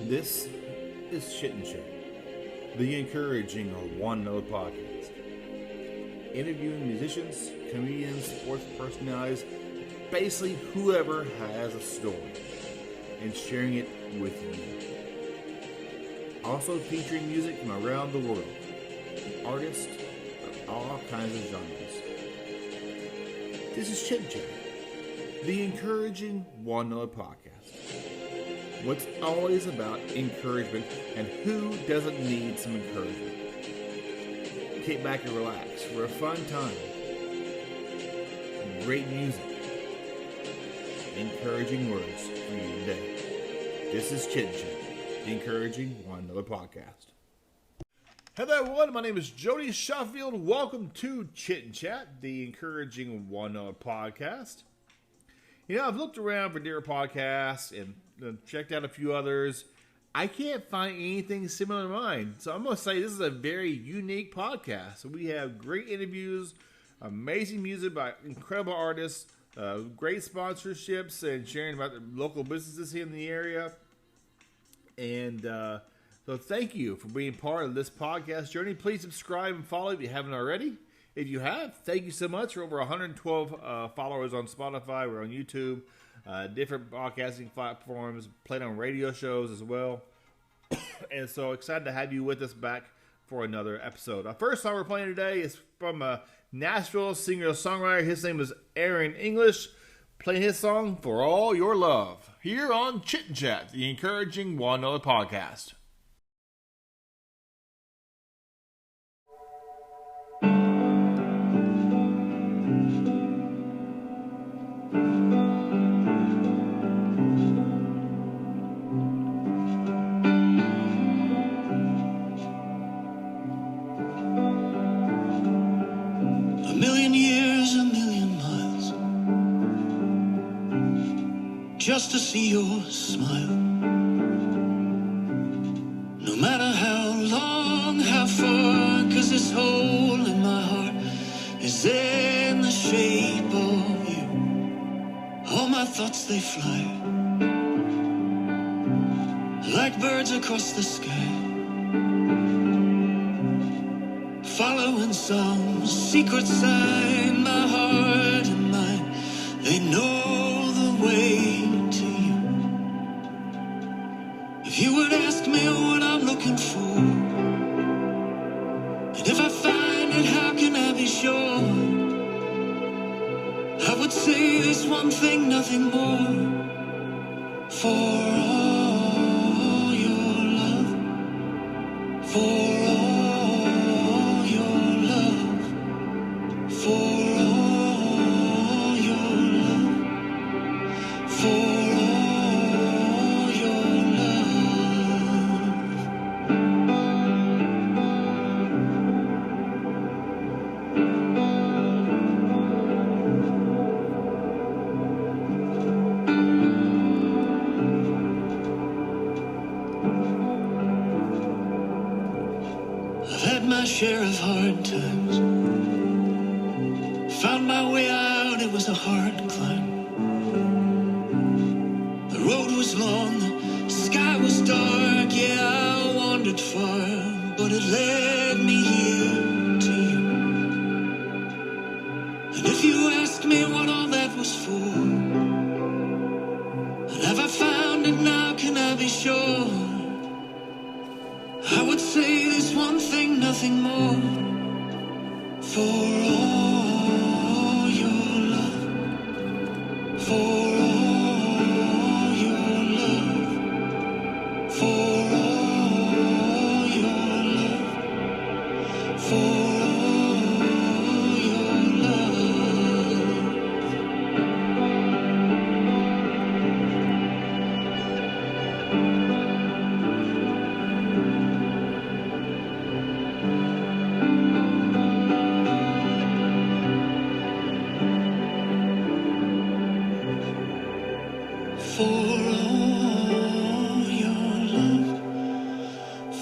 This is Chit and Chat, the encouraging one note podcast. Interviewing musicians, comedians, sports personalities, basically whoever has a story, and sharing it with you. Also featuring music from around the world, artists of all kinds of genres. This is Chit and Chat, the encouraging one note podcast. What's always about encouragement, and who doesn't need some encouragement? Kick back and relax for a fun time. Great music. Encouraging words for you today. This is Chit and Chat, the encouraging one another podcast. Hello everyone, my name is Jody Sheffield. Welcome to Chit and Chat, the encouraging one another podcast. You know, I've looked around for different podcasts and checked out a few others. I can't find anything similar to mine. So I'm going to say this is a very unique podcast. So we have great interviews, amazing music by incredible artists, great sponsorships, and sharing about the local businesses here in the area. And so thank you for being part of this podcast journey. Please subscribe and follow if you haven't already. If you have, thank you so much. We're over 112 followers on Spotify. We're on YouTube, different podcasting platforms, played on radio shows as well. And so excited to have you with us back for another episode. Our first song we're playing today is from a Nashville singer-songwriter. His name is Aaron English, playing his song For All Your Love, here on Chit and Chat, the encouraging one another podcast. Just to see your smile. No matter how long, how far, 'cause this hole in my heart is in the shape of you. All my thoughts, they fly like birds across the sky, following some secret sign. My heart and mind, they know the way. If you would ask me what I'm looking for, and if I find it, how can I be sure? I would say this one thing, nothing more. For all your love, for all your love, for all your love, for share of hard times. Found my way out, it was a hard climb. The road was long, the sky was dark. Yeah, I wandered far, but it led me here to you. And if you ask me what all that was for, and have I found it now, can I be sure? I would say this one thing, nothing more. For all your love, for all your love, for all your love, for all your love. For all your love,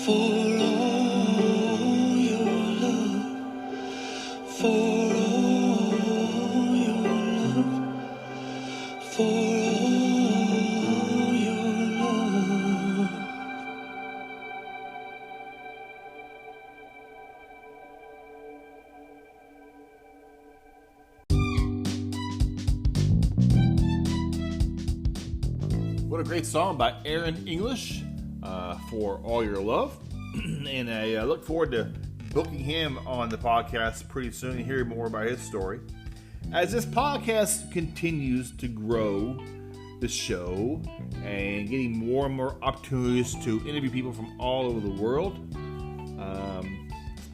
for all your love, for all your love, for all your love. What a great song by Aaron English for All Your Love. And I look forward to booking him on the podcast pretty soon and hearing more about his story. As this podcast continues to grow the show and getting more and more opportunities to interview people from all over the world,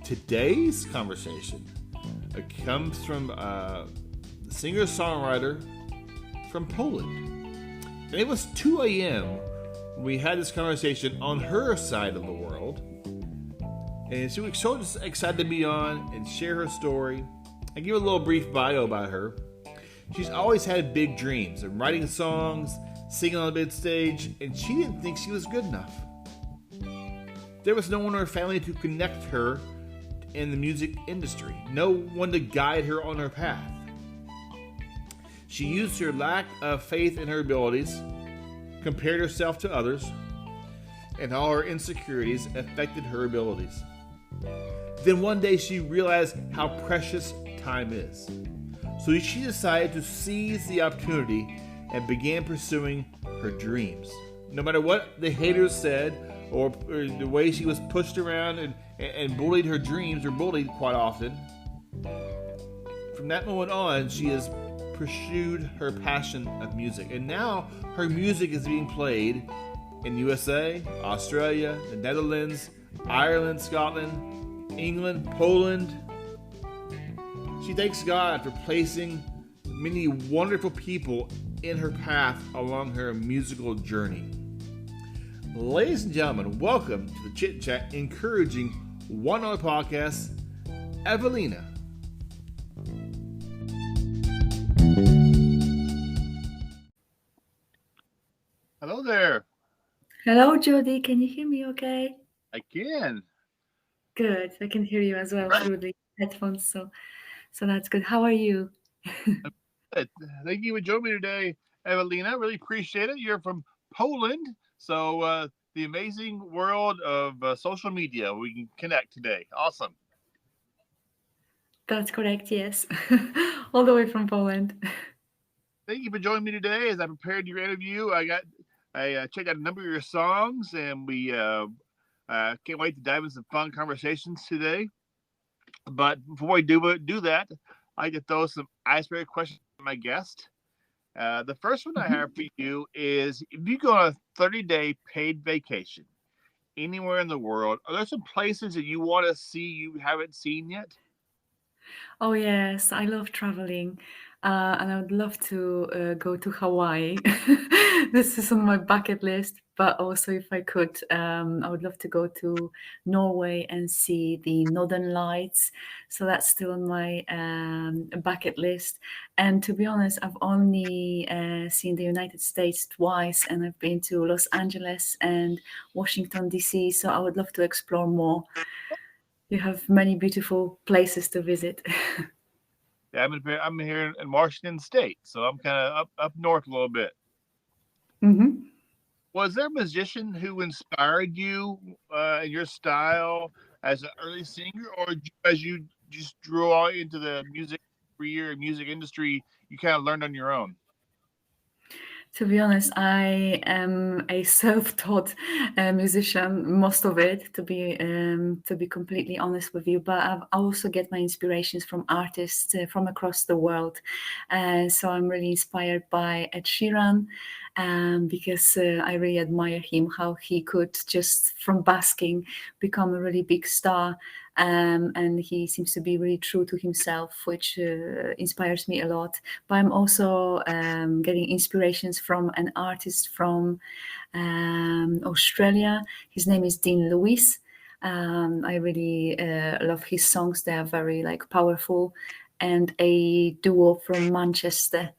today's conversation comes from the singer-songwriter from Poland. And it was 2 a.m. when we had this conversation on her side of the world. And she was so excited to be on and share her story and give a little brief bio about her. She's always had big dreams of writing songs, singing on the big stage, and she didn't think she was good enough. There was no one in her family to connect her in the music industry, no one to guide her on her path. She used her lack of faith in her abilities, compared herself to others, and all her insecurities affected her abilities. Then one day she realized how precious time is. So she decided to seize the opportunity and began pursuing her dreams. No matter what the haters said or the way she was pushed around and bullied her dreams, or bullied quite often, from that moment on, she has pursued her passion of music. And now her music is being played in USA, Australia, the Netherlands, Ireland, Scotland, England, Poland. She thanks God for placing many wonderful people in her path along her musical journey. Ladies and gentlemen, welcome to the Chit Chat Encouraging One Hour Podcast, Ewelina. Hello there. Hello, Jody. Can you hear me okay? I can. Good. I can hear you as well through the headphones, so that's good. How are you? Thank you for joining me today, Ewelina. Really appreciate it. You're from Poland, so the amazing world of social media. We can connect today. Awesome. That's correct, yes. All the way from Poland. Thank you for joining me today. As I prepared your interview, I checked out a number of your songs, and we can't wait to dive into some fun conversations today. But before we do that, I like to throw some icebreaker questions to my guest. The first one I have for you is, if you go on a 30-day paid vacation anywhere in the world, are there some places that you want to see you haven't seen yet? Oh, yes. I love traveling. And I would love to go to Hawaii. This is on my bucket list. But also, if I could, I would love to go to Norway and see the Northern Lights. So that's still on my bucket list. And to be honest, I've only seen the United States twice, and I've been to Los Angeles and Washington, D.C. So I would love to explore more. You have many beautiful places to visit. Yeah, I'm here in Washington State, so I'm kind of up north a little bit. Mm-hmm. Was there a musician who inspired you in your style as an early singer, or as you just drew all into the music career and music industry, you kind of learned on your own? To be honest, I am a self-taught musician, most of it, to be completely honest with you. But I also get my inspirations from artists from across the world. So I'm really inspired by Ed Sheeran, because I really admire him, how he could just from basking become a really big star. And he seems to be really true to himself, which inspires me a lot. But I'm also getting inspirations from an artist from Australia. His name is Dean Lewis. I really love his songs. They are very powerful. And a duo from Manchester.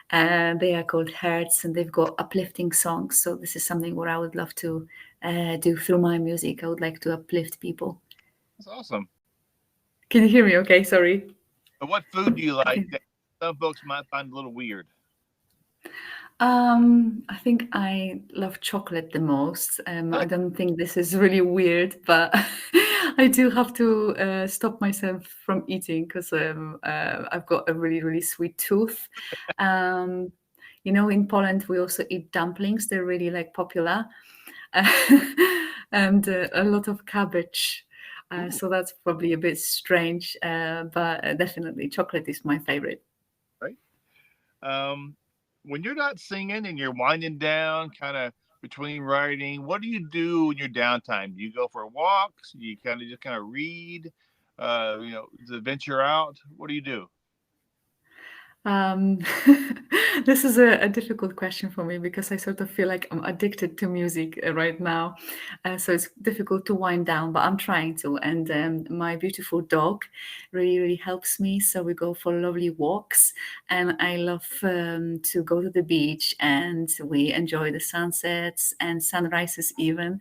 They are called Hertz, and they've got uplifting songs. So this is something what I would love to do through my music. I would like to uplift people. That's awesome. Can you hear me okay? Sorry. What food do you like that some folks might find a little weird? I think I love chocolate the most. I don't think this is really weird, but I do have to stop myself from eating because I've got a really, really sweet tooth. In Poland we also eat dumplings. They're really like popular, and a lot of cabbage. Ooh, So that's probably a bit strange, but definitely chocolate is my favorite. right. Um, when you're not singing and you're winding down, kind of between writing, what do you do in your downtime? Do you go for walks? Do you kind of read? To venture out. What do you do? Um, this is a difficult question for me because I sort of feel like I'm addicted to music right now. So it's difficult to wind down, but I'm trying to. And my beautiful dog really, really helps me. So we go for lovely walks. And I love to go to the beach and we enjoy the sunsets and sunrises even.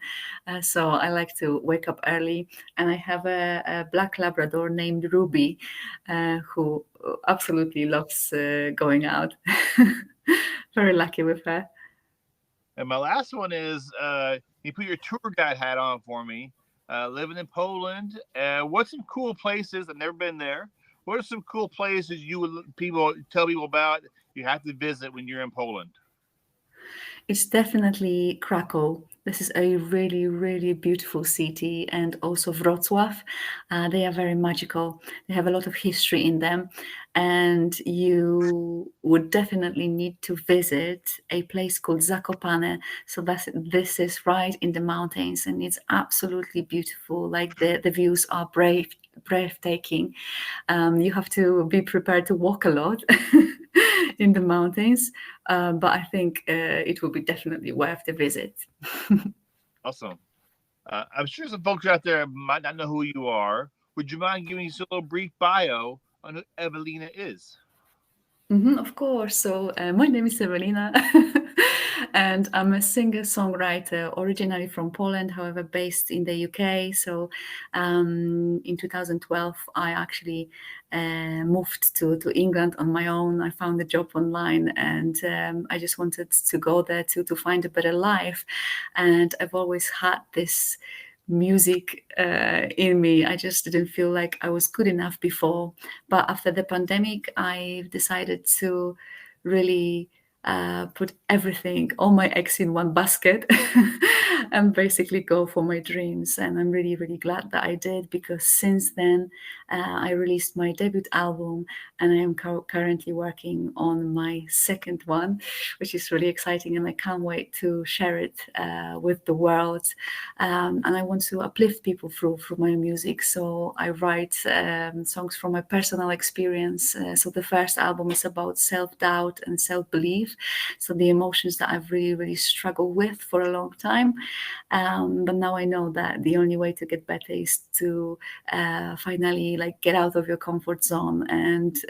So I like to wake up early. And I have a black Labrador named Ruby who absolutely loves going out. Very lucky with her. And my last one is you put your tour guide hat on for me. Living in Poland, what's some cool places? I've never been there. What are some cool places you would people tell people about you have to visit when you're in Poland? It's definitely Krakow. This is a really, really beautiful city, and also Wrocław. They are very magical. They have a lot of history in them, and you would definitely need to visit a place called Zakopane. So this is right in the mountains, and it's absolutely beautiful. Like the views are breathtaking. You have to be prepared to walk a lot in the mountains, but I think it will be definitely worth the visit. Awesome. I'm sure some folks out there might not know who you are. Would you mind giving us a little brief bio on who Ewelina is? Of course. So my name is Ewelina, and I'm a singer-songwriter originally from Poland, however, based in the UK. So in 2012, I actually moved to England on my own. I found a job online, and I just wanted to go there to find a better life. And I've always had this music in me. I just didn't feel like I was good enough before. But after the pandemic, I decided to really put everything, all my eggs in one basket, and basically go for my dreams. And I'm really, really glad that I did because since then, I released my debut album and I am currently working on my second one, which is really exciting. And I can't wait to share it with the world. And I want to uplift people through my music. So I write songs from my personal experience. So the first album is about self-doubt and self-belief. So the emotions that I've really, really struggled with for a long time. But now I know that the only way to get better is to finally like get out of your comfort zone and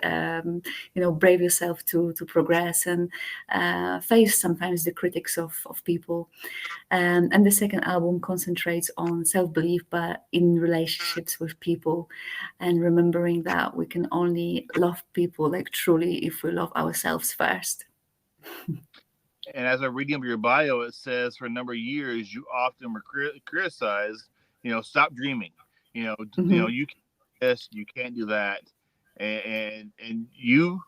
brave yourself to progress and face sometimes the critics of people. And the second album concentrates on self-belief, but in relationships with people, and remembering that we can only love people like truly if we love ourselves first. And as I'm reading up your bio, it says for a number of years you often were criticized. Stop dreaming. Mhm. You can't do this, you can't do that, and you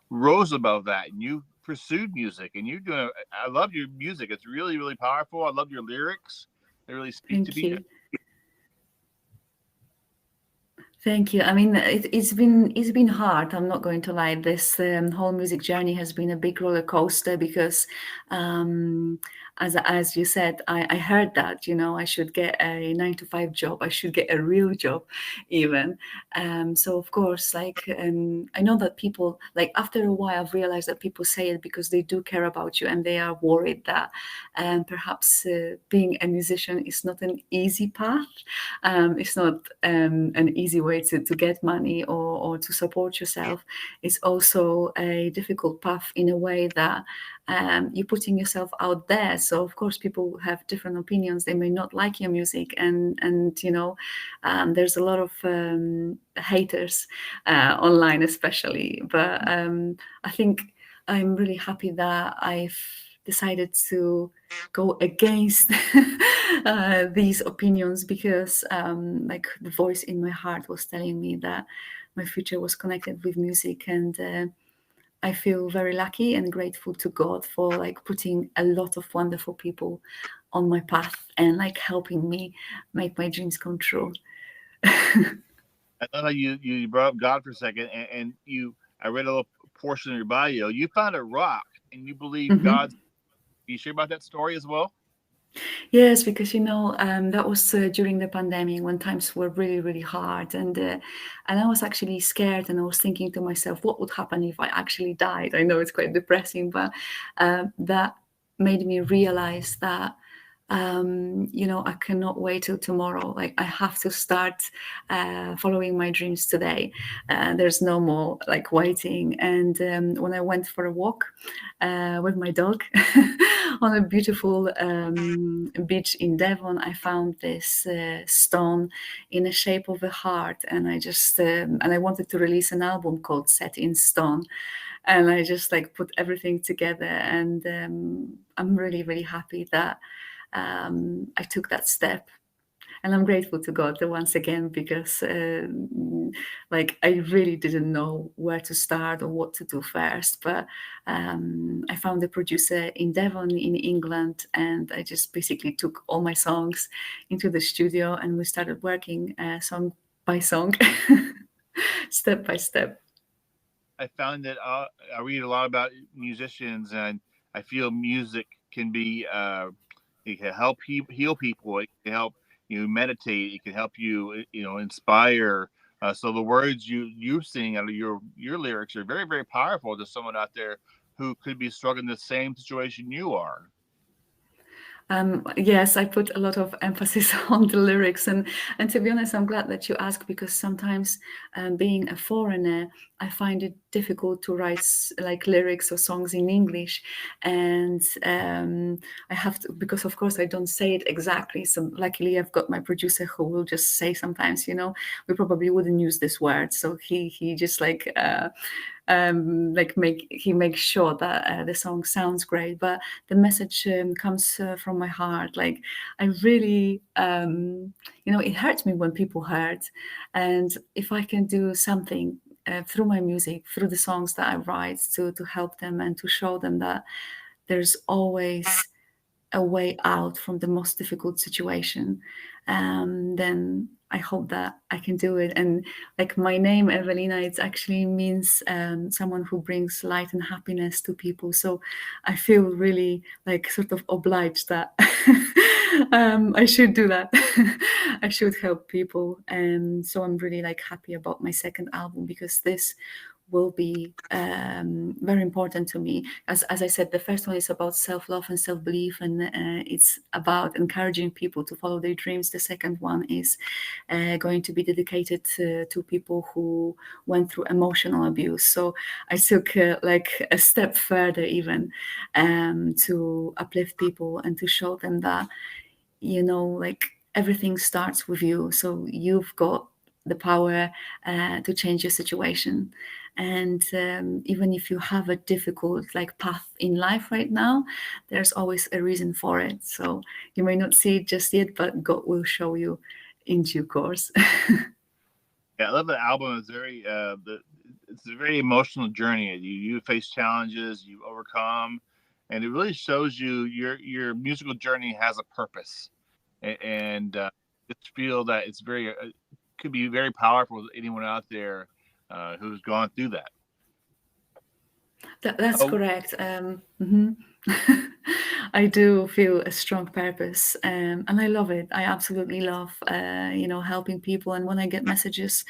rose above that, and you pursued music, and you're doing. I love your music. It's really, really powerful. I love your lyrics. They really speak to Thank me. you. Thank you. I mean, it's been hard. I'm not going to lie. This whole music journey has been a big roller coaster because, um, as you said, I heard that I should get a 9 to 5 job. I should get a real job, even. So of course, like I know that people like after a while I've realized that people say it because they do care about you and they are worried that perhaps being a musician is not an easy path. It's not an easy way to get money or to support yourself. It's also a difficult path in a way that you're putting yourself out there. So of course, people have different opinions. They may not like your music, and there's a lot of haters online, especially. But I think I'm really happy that I've decided to go against these opinions because like the voice in my heart was telling me that my future was connected with music, and I feel very lucky and grateful to God for like putting a lot of wonderful people on my path and like helping me make my dreams come true. I know you brought up God for a second, and you I read a little portion of your bio. You found a rock, and you believe Mhm. God's. Can you share about that story as well? Yes, because that was during the pandemic when times were really, really hard, and I was actually scared, and I was thinking to myself, what would happen if I actually died? I know it's quite depressing, but that made me realize that I cannot wait till tomorrow. Like I have to start following my dreams today. There's no more like waiting. And when I went for a walk with my dog on a beautiful beach in Devon, I found this stone in the shape of a heart, and I wanted to release an album called Set in Stone, and I just like put everything together, and I'm really, really happy that I took that step. And I'm grateful to God once again because, like, I really didn't know where to start or what to do first. But I found a producer in Devon, in England, and I just basically took all my songs into the studio and we started working song by song, step by step. I found that I read a lot about musicians, and I feel music can be it can help heal people. It can help you meditate. It can help you inspire. So the words you sing out of your lyrics are very very powerful to someone out there who could be struggling the same situation you are. Yes, I put a lot of emphasis on the lyrics, and to be honest, I'm glad that you asked because sometimes, being a foreigner, I find it difficult to write like lyrics or songs in English, and I have to because of course I don't say it exactly. So luckily, I've got my producer who will just say sometimes, we probably wouldn't use this word, so he just like make he makes sure that the song sounds great, but the message comes from my heart. Like I really, it hurts me when people hurt, and if I can do something through my music, through the songs that I write, to help them and to show them that there's always a way out from the most difficult situation, then I hope that I can do it. And like my name, Ewelina, it actually means someone who brings light and happiness to people. So I feel really like sort of obliged that I should do that. I should help people. And so I'm really like happy about my second album because this will be very important to me. As I said, the first one is about self-love and self-belief, and it's about encouraging people to follow their dreams. The second one is going to be dedicated to people who went through emotional abuse. So I took like a step further even to uplift people and to show them that, like everything starts with you. So you've got the power to change your situation, and even if you have a difficult like path in life right now, there's always a reason for it. So you may not see it just yet, but God will show you in due course. Yeah, I love the album. It's a very emotional journey. You face challenges, you overcome, and it really shows you your musical journey has a purpose. And just feel that it's very could be very powerful to anyone out there who's gone through that. That's Oh, correct. I do feel a strong purpose, and I love it. I absolutely love, helping people. And when I get messages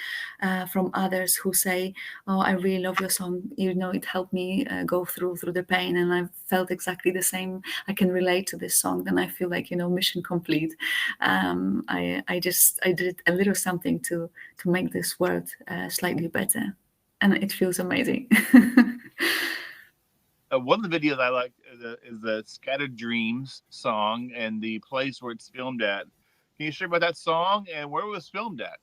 from others who say, "Oh, I really love your song," it helped me go through the pain, and I felt exactly the same. I can relate to this song. Then I feel like mission complete. I did a little something to make this world slightly better, and it feels amazing. one of the videos I like is the "Scattered Dreams" song and the place where it's filmed at. Can you share about that song and where it was filmed at?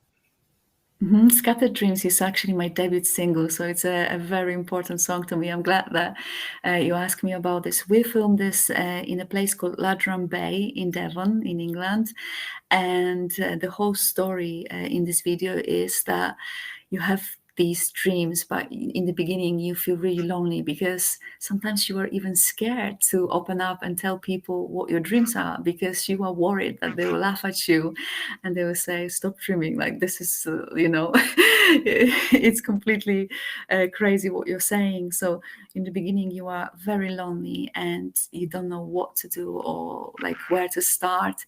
Scattered Dreams is actually my debut single, so it's a very important song to me. I'm glad that you asked me about this. We filmed this in a place called Ladram Bay in Devon, in England. And the whole story in this video is that you have these dreams, but in the beginning you feel really lonely because sometimes you are even scared to open up and tell people what your dreams are, because you are worried that they will laugh at you and they will say, stop dreaming, like this is it's completely crazy what you're saying. So in the beginning you are very lonely and you don't know what to do or like where to start.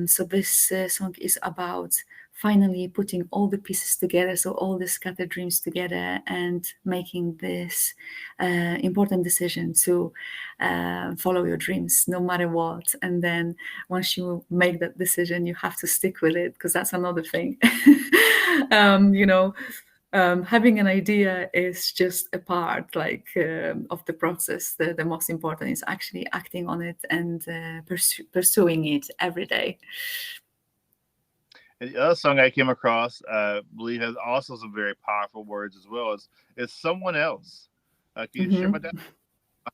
So this song is about finally putting all the pieces together, so all the scattered dreams together, and making this important decision to follow your dreams no matter what. And then once you make that decision, you have to stick with it, because that's another thing. You know, having an idea is just a part, like of the process. The most important is actually acting on it and pursuing it every day. And the other song I came across, believe has also some very powerful words as well. Is someone else. Can you share about that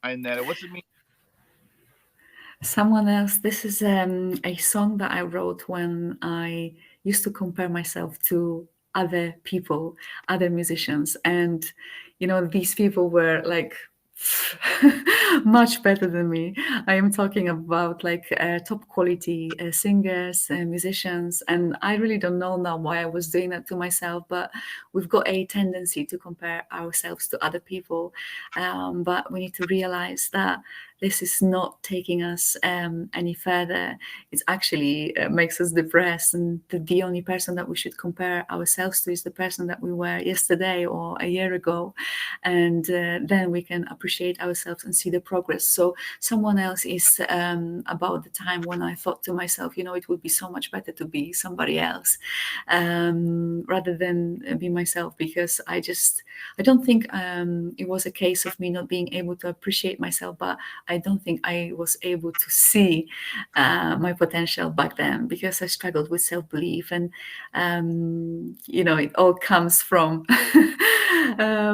behind that? What's it mean? Someone else. This is a song that I wrote when I used to compare myself to other people, other musicians, and these people were like much better than me. I am talking about like top quality singers and musicians, and I really don't know now why I was doing that to myself. But we've got a tendency to compare ourselves to other people, but we need to realize that this is not taking us any further. It actually makes us depressed, and the only person that we should compare ourselves to is the person that we were yesterday or a year ago, and then we can appreciate ourselves and see the progress. So someone else is about the time when I thought to myself, it would be so much better to be somebody else rather than be myself, because I don't think it was a case of me not being able to appreciate myself, but I don't think I was able to see my potential back then, because I struggled with self-belief, and it all comes from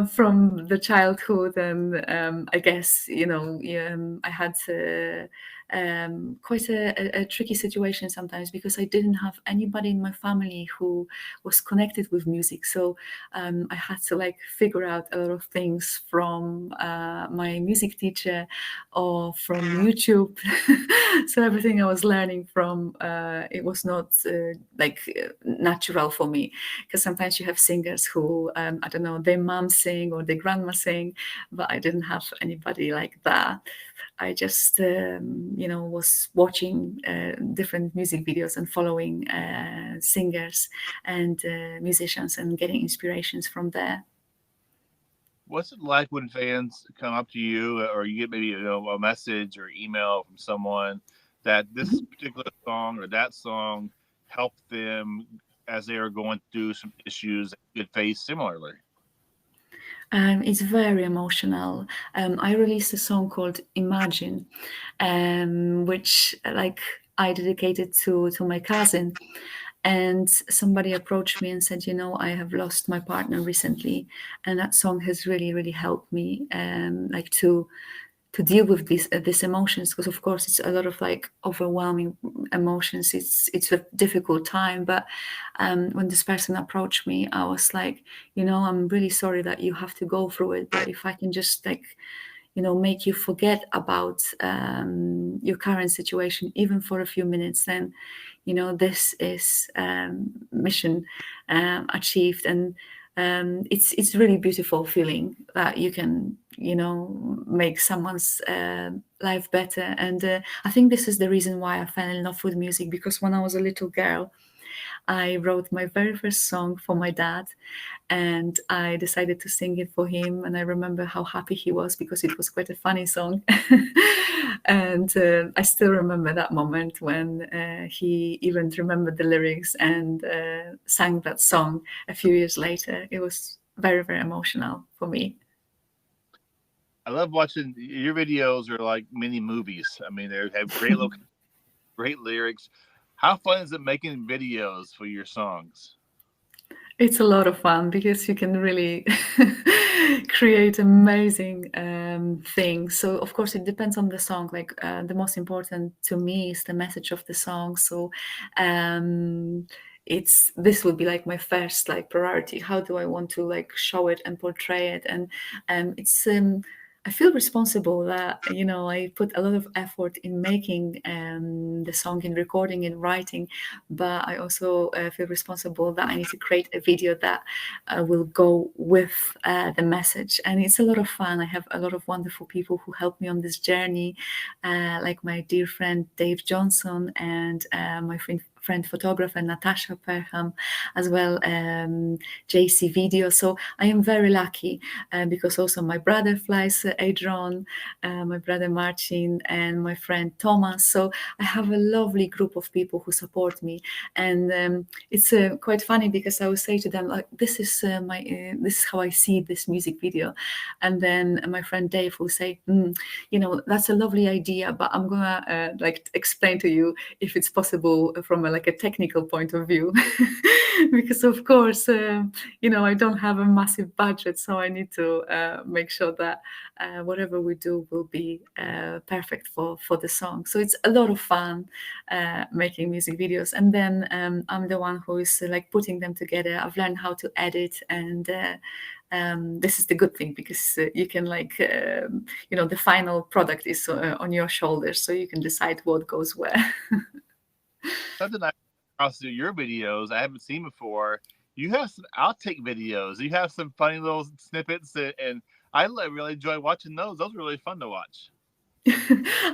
from the childhood. And I guess I had quite a tricky situation sometimes, because I didn't have anybody in my family who was connected with music. So I had to like figure out a lot of things from my music teacher or from YouTube. So everything I was learning from, it was not natural for me, because sometimes you have singers who I don't know, their mom sing or their grandma sing, but I didn't have anybody like that. I just was watching different music videos and following singers and musicians and getting inspirations from there. What's it like when fans come up to you, or you get maybe a message or email from someone that this particular song or that song helped them as they are going through some issues that you could face similarly? It's very emotional. I released a song called Imagine, which like I dedicated to my cousin. And somebody approached me and said, I have lost my partner recently, and that song has really, really helped me, like to deal with these emotions, because of course it's a lot of like overwhelming emotions. It's a difficult time, but when this person approached me, I was like, I'm really sorry that you have to go through it, but if I can just like make you forget about your current situation even for a few minutes, then this is mission achieved. And it's really beautiful feeling that you can make someone's life better. And I think this is the reason why I fell in love with music, because when I was a little girl, I wrote my very first song for my dad, and I decided to sing it for him. And I remember how happy he was, because it was quite a funny song. And I still remember that moment when he even remembered the lyrics and sang that song a few years later. It was very, very emotional for me. I love watching your videos. Are like mini movies. I mean, they have great great lyrics. How fun is it making videos for your songs? It's a lot of fun, because you can really create amazing things. So of course it depends on the song. Like the most important to me is the message of the song. So this would be like my first like priority. How do I want to like show it and portray it? And it's I feel responsible that, you know, I put a lot of effort in making the song, in recording and writing, but I also feel responsible that I need to create a video that will go with the message. And it's a lot of fun. I have a lot of wonderful people who help me on this journey, like my dear friend Dave Johnson, and my friend photographer Natasha Perham, as well, JC Video. So I am very lucky, because also my brother flies a drone, my brother Marcin, and my friend Thomas. So I have a lovely group of people who support me, and it's quite funny because I will say to them like, this is this is how I see this music video, and then my friend Dave will say, you know, that's a lovely idea, but I'm gonna like explain to you if it's possible from like a technical point of view, because of course, you know, I don't have a massive budget, so I need to make sure that whatever we do will be perfect for the song. So it's a lot of fun making music videos, and then I'm the one who is like putting them together. I've learned how to edit, and this is the good thing, because you can like you know, the final product is on your shoulders, so you can decide what goes where. Something I across through your videos I haven't seen before. You have some outtake videos. You have some funny little snippets, and I really enjoy watching those. Those are really fun to watch.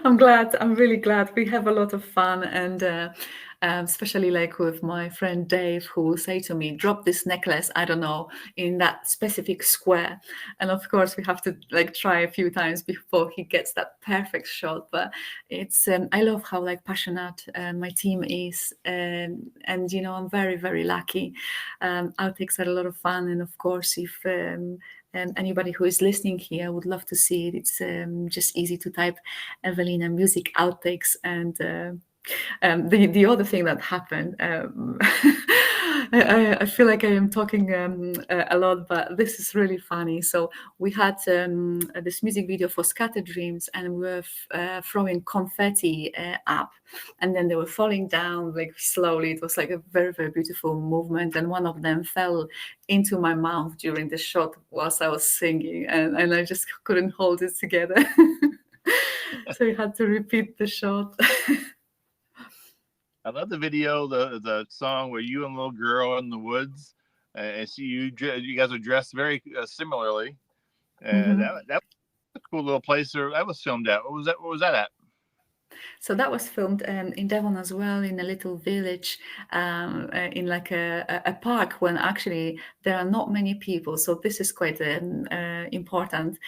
I'm glad. I'm really glad. We have a lot of fun, and especially like with my friend Dave, who will say to me, "Drop this necklace, I don't know, in that specific square," and of course we have to like try a few times before he gets that perfect shot. But it's I love how like passionate my team is, and you know, I'm very, very lucky. Outtakes are a lot of fun, and of course, if anybody who is listening here would love to see it, it's just easy to type Ewelina music outtakes. And the other thing that happened, I feel like I am talking a lot, but this is really funny. So we had this music video for Scatter Dreams, and we were throwing confetti up, and then they were falling down like slowly. It was like a very, very beautiful movement, and one of them fell into my mouth during the shot whilst I was singing, and I just couldn't hold it together. So we had to repeat the shot. I love the video, the song where you and a little girl in the woods, and you guys are dressed very similarly, and that was a cool little place that was filmed at. What was that? What was that at? So that was filmed in Devon as well, in a little village, in like a park, when actually there are not many people. So this is quite important,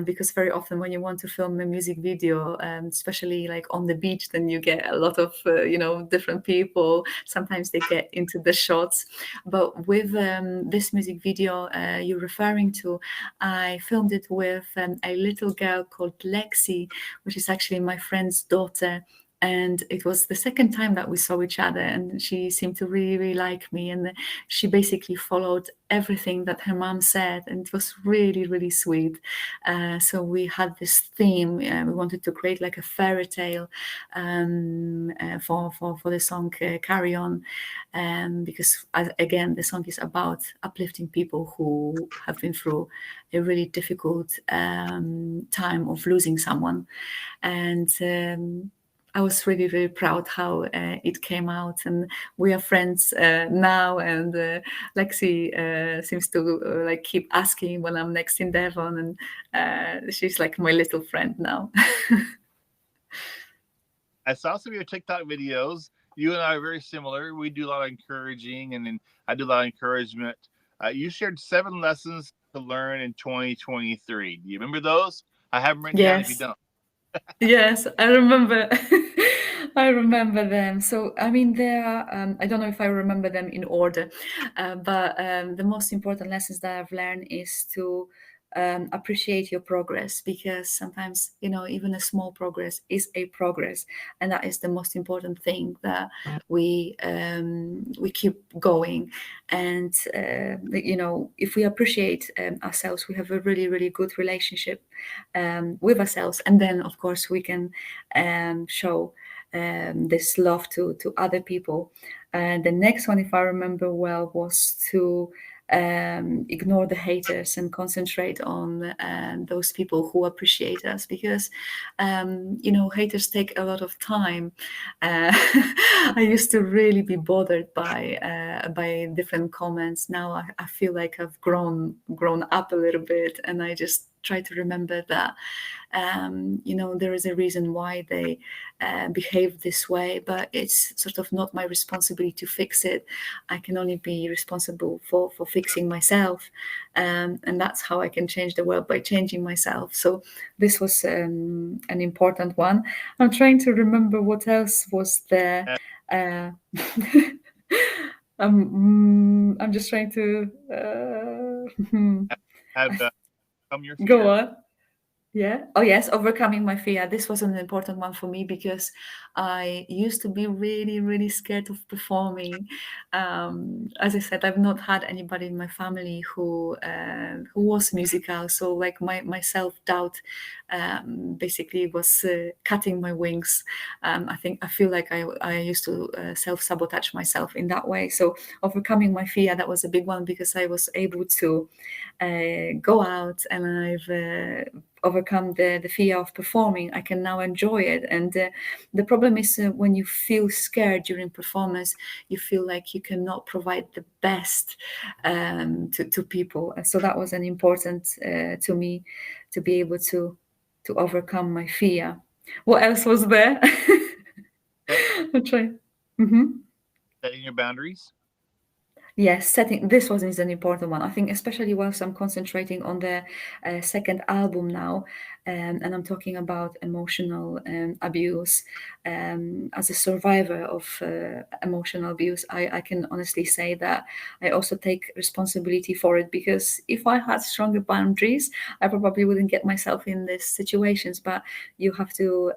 because very often when you want to film a music video, especially like on the beach, then you get a lot of you know, different people. Sometimes they get into the shots. But with this music video you're referring to, I filmed it with a little girl called Lexi, which is actually my friend's daughter. And it was the second time that we saw each other, and she seemed to really, really like me, and she basically followed everything that her mom said, and it was really, really sweet. So we had this theme. We wanted to create like a fairy tale for the song Carry On, because again, the song is about uplifting people who have been through a really difficult time of losing someone. And I was really, really proud how it came out, and we are friends now. And Lexi seems to like keep asking when I'm next in Devon, and she's like my little friend now. I saw some of your TikTok videos. You and I are very similar. We do a lot of encouraging, and then I do a lot of encouragement. You shared 7 lessons to learn in 2023. Do you remember those? I have them written down if you Yes. don't. Yes, I remember. I remember them. So, I mean, there are, I don't know if I remember them in order, but the most important lessons that I've learned is to appreciate your progress, because sometimes, you know, even a small progress is a progress. And that is the most important thing, that we keep going. And, you know, if we appreciate ourselves, we have a really, really good relationship with ourselves. And then, of course, we can show this love to other people. And the next one, if I remember well, was to ignore the haters and concentrate on those people who appreciate us, because haters take a lot of time. I used to really be bothered by different comments. Now I feel like I've grown up a little bit, and I just try to remember that there is a reason why they behave this way, but it's sort of not my responsibility to fix it. I can only be responsible for fixing myself, and that's how I can change the world, by changing myself. So this was an important one. I'm trying to remember what else was there. uh, I'm just trying to Have come your go fear. on. Yeah. Oh, yes. Overcoming my fear. This was an important one for me, because I used to be really, really scared of performing. As I said, I've not had anybody in my family who was musical. So, like, my self doubt basically was cutting my wings. I feel like I used to self sabotage myself in that way. So, overcoming my fear, that was a big one, because I was able to go out, and I've overcome the fear of performing. I can now enjoy it. And the problem is, when you feel scared during performance, you feel like you cannot provide the best to people. And so that was an important to me, to be able to overcome my fear. What else was there? Set, I'm trying. Mhm. setting your boundaries. Yes, setting this one is an important one. I think, especially whilst I'm concentrating on the second album now, and I'm talking about emotional abuse. As a survivor of emotional abuse, I can honestly say that I also take responsibility for it, because if I had stronger boundaries, I probably wouldn't get myself in these situations. But you have to,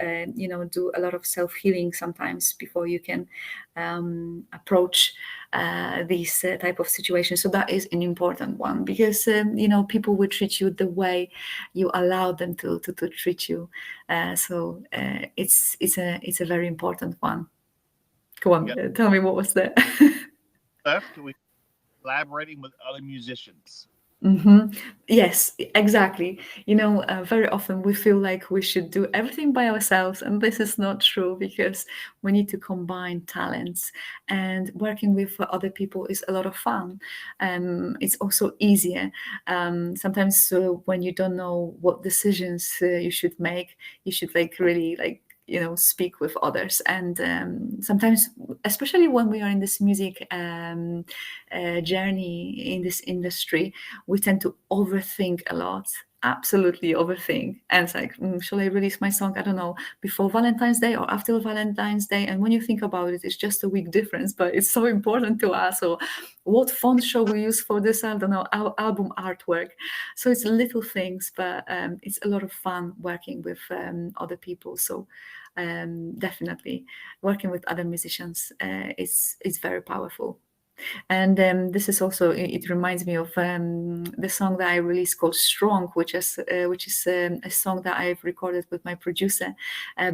do a lot of self healing sometimes before you can approach these type of situations. So that is an important one, because people will treat you the way you allow them to treat you. It's a very important one. Go on, Yep. tell me what was there. Left, we collaborating with other musicians. Hmm. Yes, exactly. Very often we feel like we should do everything by ourselves, and this is not true, because we need to combine talents. And working with other people is a lot of fun. It's also easier. Sometimes when you don't know what decisions you should make, you should really speak with others. And sometimes, especially when we are in this music journey in this industry, we tend to overthink a lot. Absolutely overthink. And it's like, shall I release my song, I don't know, before Valentine's Day or after Valentine's Day? And when you think about it, it's just a week difference, but it's so important to us. Or what font shall we use for this, I don't know, album artwork? So it's little things, but it's a lot of fun working with other people. So definitely working with other musicians is very powerful. And this is also, it reminds me of the song that I released called Strong, which is a song that I've recorded with my producer,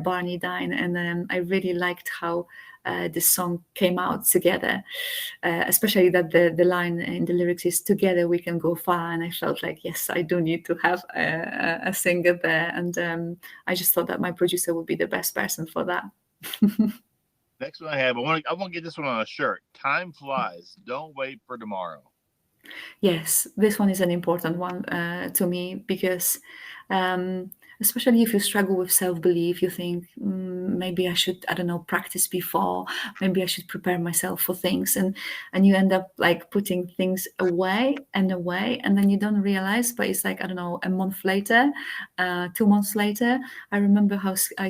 Barney Dine. And I really liked how this song came out together, especially that the line in the lyrics is "Together we can go far." And I felt like, yes, I do need to have a singer there. And I just thought that my producer would be the best person for that. Next one I have, I want to get this one on a shirt. Time flies. Don't wait for tomorrow. Yes, this one is an important one to me, because um, especially if you struggle with self-belief, you think, maybe I should, I don't know, practice before, maybe I should prepare myself for things, and you end up like putting things away and away, and then you don't realize. But it's like, I don't know, a month later, 2 months later, I remember how I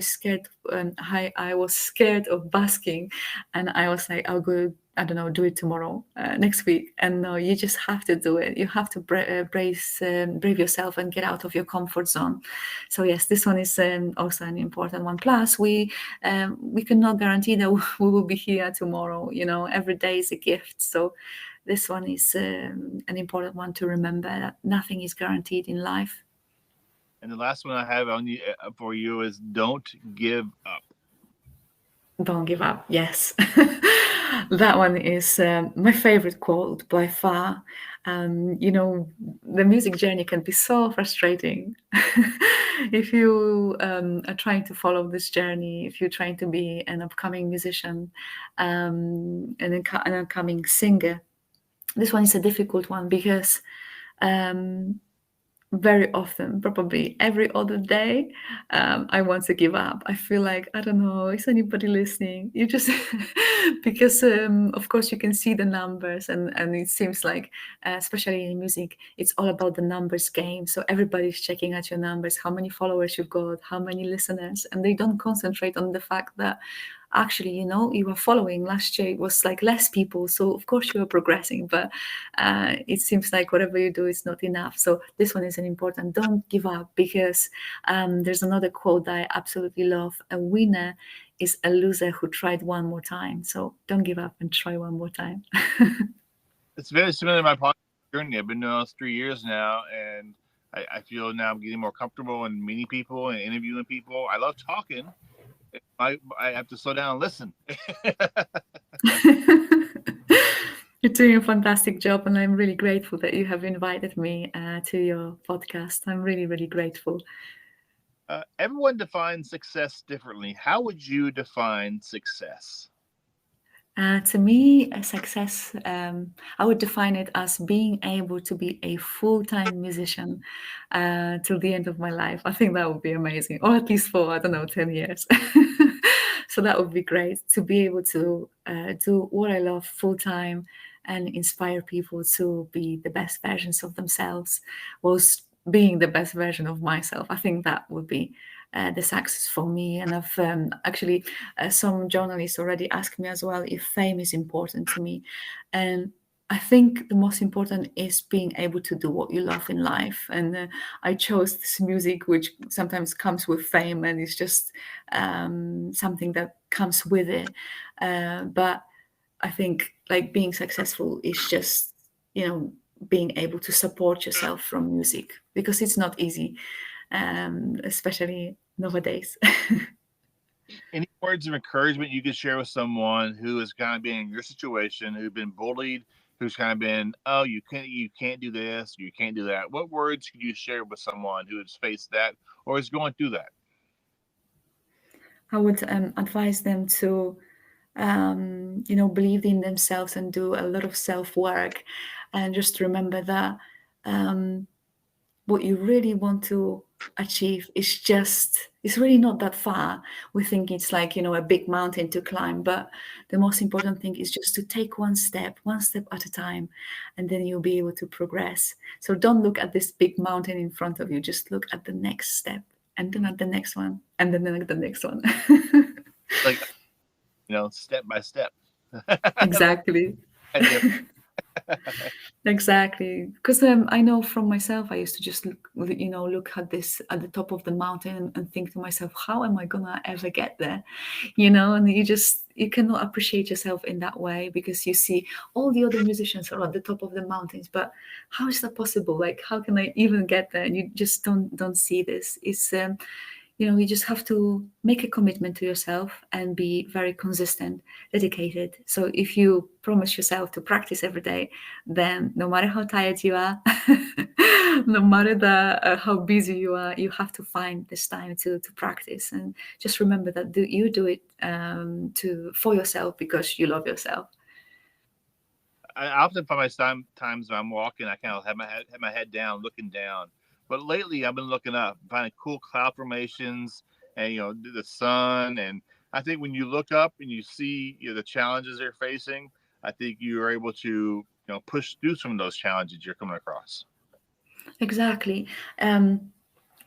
was scared of basking, and I was like, I'll go, I don't know, do it tomorrow, next week. And no, you just have to do it. You have to brave yourself and get out of your comfort zone. So yes, this one is also an important one. Plus, we cannot guarantee that we will be here tomorrow. Every day is a gift. So this one is an important one to remember, that nothing is guaranteed in life. And the last one I have on you for you is don't give up. Don't give up. Yes. That one is my favorite quote by far. The music journey can be so frustrating. If you are trying to follow this journey, if you're trying to be an upcoming musician, an upcoming singer, this one is a difficult one because um, very often, probably every other day, I want to give up. I feel like, I don't know, is anybody listening? You just, because of course you can see the numbers, and it seems like, especially in music, it's all about the numbers game. So everybody's checking out your numbers, how many followers you've got, how many listeners, and they don't concentrate on the fact that actually, you were following last year, it was like less people, so of course you are progressing, but it seems like whatever you do is not enough. So this one is an important, don't give up, because there's another quote that I absolutely love: a winner is a loser who tried one more time. So don't give up and try one more time. It's very similar to my podcast journey. I've been doing this 3 years now, and I feel now I'm getting more comfortable in meeting people and interviewing people. I love talking. I have to slow down and listen. You're doing a fantastic job, and I'm really grateful that you have invited me to your podcast. I'm really, really grateful. Everyone defines success differently. How would you define success? To me, a success, I would define it as being able to be a full-time musician till the end of my life. I think that would be amazing, or at least for, I don't know, 10 years. So that would be great, to be able to do what I love full-time and inspire people to be the best versions of themselves, whilst being the best version of myself. I think that would be the success for me. And I've actually, some journalists already asked me as well if fame is important to me. And I think the most important is being able to do what you love in life. And I chose this music, which sometimes comes with fame, and it's just something that comes with it. But I think like being successful is just, being able to support yourself from music, because it's not easy, especially nowadays. Any words of encouragement you could share with someone who is kind of been in your situation, who's been bullied, who's kind of been, oh, you can't do this, you can't do that. What words could you share with someone who has faced that or is going through that? I would advise them to, believe in themselves and do a lot of self work, and just remember that what you really want to achieve is it's really not that far. We think it's like, a big mountain to climb, but the most important thing is just to take one step at a time, and then you'll be able to progress. So don't look at this big mountain in front of you, just look at the next step, and then at the next one, and then at the next one. Like, step by step. Exactly. Exactly, because I know from myself, I used to just look at this at the top of the mountain and think to myself, how am I gonna ever get there? And you cannot appreciate yourself in that way, because you see all the other musicians are at the top of the mountains, but how is that possible? Like, how can I even get there? And you just don't see this. It's you just have to make a commitment to yourself and be very consistent, dedicated. So if you promise yourself to practice every day, then no matter how tired you are, no matter how busy you are, you have to find this time to practice. And just remember that you do it for yourself, because you love yourself. I often find times when I'm walking, I kind of have my head down, looking down. But lately, I've been looking up, finding cool cloud formations, and the sun. And I think when you look up and you see the challenges they're facing, I think you are able to push through some of those challenges you're coming across. Exactly.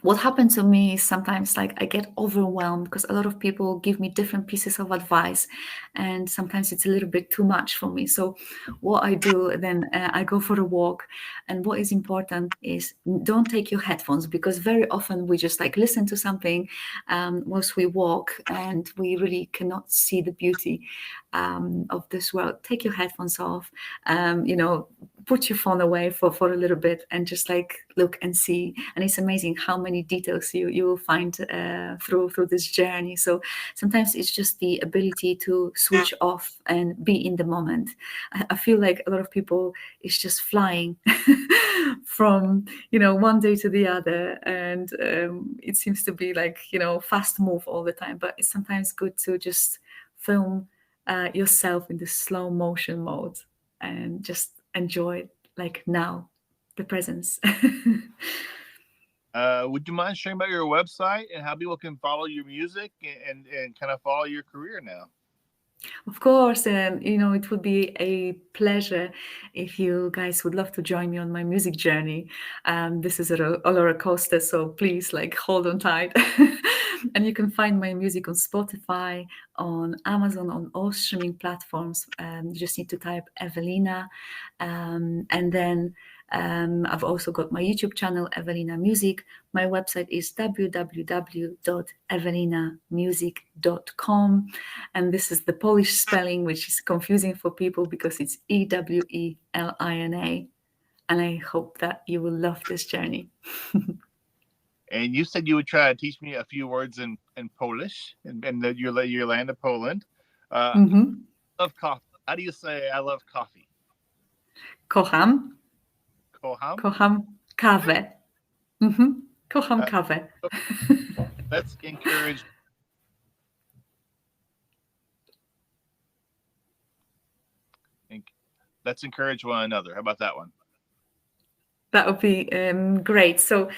What happens to me is sometimes like I get overwhelmed, because a lot of people give me different pieces of advice, and sometimes it's a little bit too much for me. So what I do then, I go for a walk. And what is important is, don't take your headphones, because very often we just like listen to something whilst we walk, and we really cannot see the beauty of this world. Take your headphones off, put your phone away for a little bit and just like look and see. And it's amazing how many details you will find through this journey. So sometimes it's just the ability to switch off and be in the moment. I feel like a lot of people is just flying from one day to the other, and it seems to be like fast move all the time. But it's sometimes good to just film yourself in the slow motion mode and just enjoy like now the presence. Would you mind sharing about your website and how people can follow your music and kind of follow your career now? Of course, it would be a pleasure if you guys would love to join me on my music journey. This is a roller coaster, so please like hold on tight. And you can find my music on Spotify, on Amazon, on all streaming platforms. You just need to type Ewelina, and then I've also got my YouTube channel, Ewelina Music. My website is www.ewelinamusic.com. And this is the Polish spelling, which is confusing for people because it's Ewelina. And I hope that you will love this journey. And you said you would try to teach me a few words in Polish and your land of Poland. I love coffee. How do you say I love coffee? Kocham. Kocham? Kocham kawę. Kocham kawę. Let's encourage. Let's encourage one another. How about that one? That would be great. So,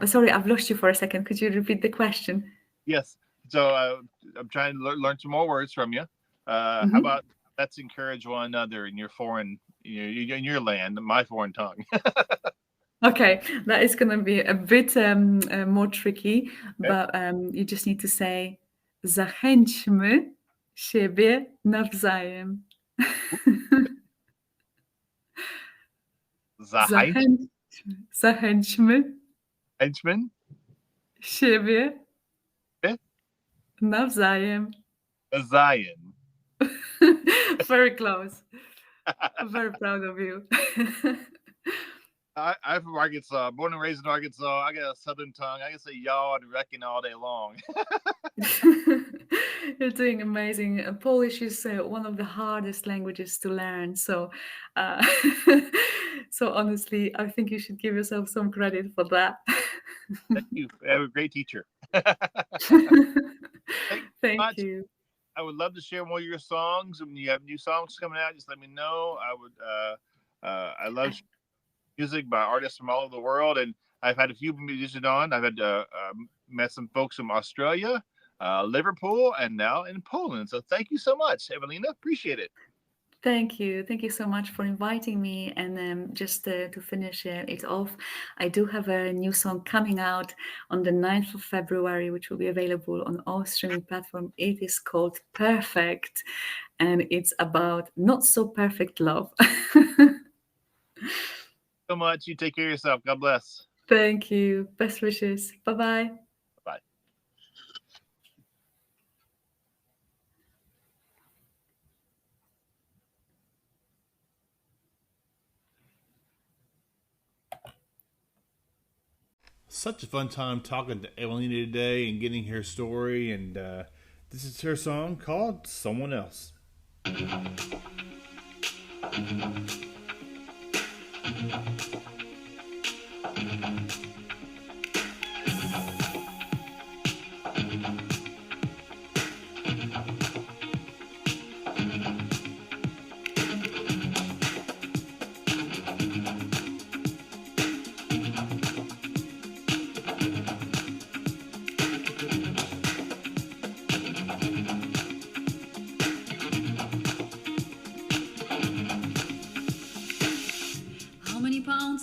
sorry, I've lost you for a second. Could you repeat the question? Yes. So I'm trying to learn some more words from you. How about let's encourage one another in your foreign, in your land, my foreign tongue. Okay, that is going to be a bit more tricky, but you just need to say zachęćmy siebie nawzajem. Zachęćmy siebie nawzajem. Zion. Very close. I'm very proud of you. I'm from Arkansas, born and raised in Arkansas. I got a southern tongue. I can say y'all and reckon all day long. You're doing amazing. Polish is one of the hardest languages to learn. So, so honestly, I think you should give yourself some credit for that. Thank you. I have a great teacher. Thank you. I would love to share more of your songs. When you have new songs coming out, just let me know. I love music by artists from all over the world, and I've had a few musicians on. I've had met some folks from Australia, Liverpool, and now in Poland. So thank you so much, Ewelina. Appreciate it. Thank you so much for inviting me. And just to finish it off, I do have a new song coming out on the 9th of February, which will be available on all streaming platforms. It is called Perfect, and it's about not so perfect love. So much. You take care of yourself. God bless. Thank you. Best wishes. Bye-bye. Bye. Such a fun time talking to Ewelina today and getting her story. And this is her song called Someone Else.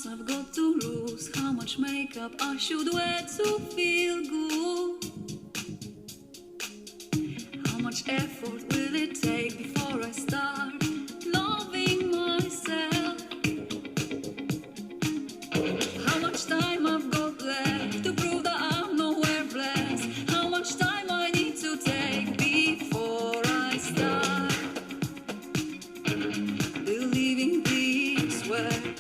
I've got to lose, how much makeup I should wear to feel good, how much effort will it take before I start loving myself, how much time I've got left to prove that I'm nowhere blessed, how much time I need to take before I start believing this way.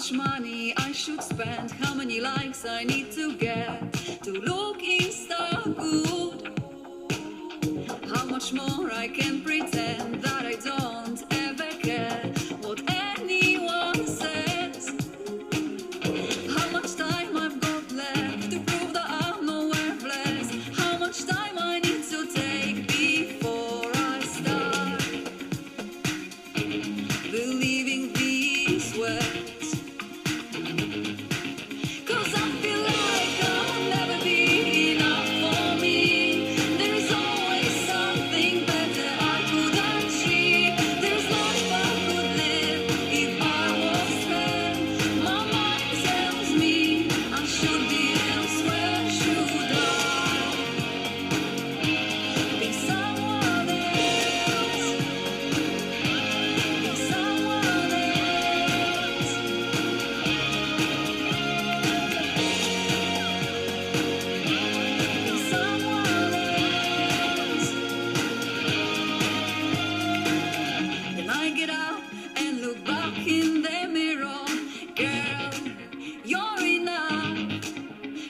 much money I should spend, how many likes I need to get to look Insta good, how much more I can pretend that I don't ever care what anyone says, how much time I've got left to prove that I'm not worthless, how much time I need to take before I start believing these words, 'cause I feel like I'll never be enough for me. There's always something better I could achieve. There's life I could live if I was there. My mind tells me I should be elsewhere. Should I be someone else? Be someone else? Be someone else? When I get up and look back in the mirror, girl, you're enough.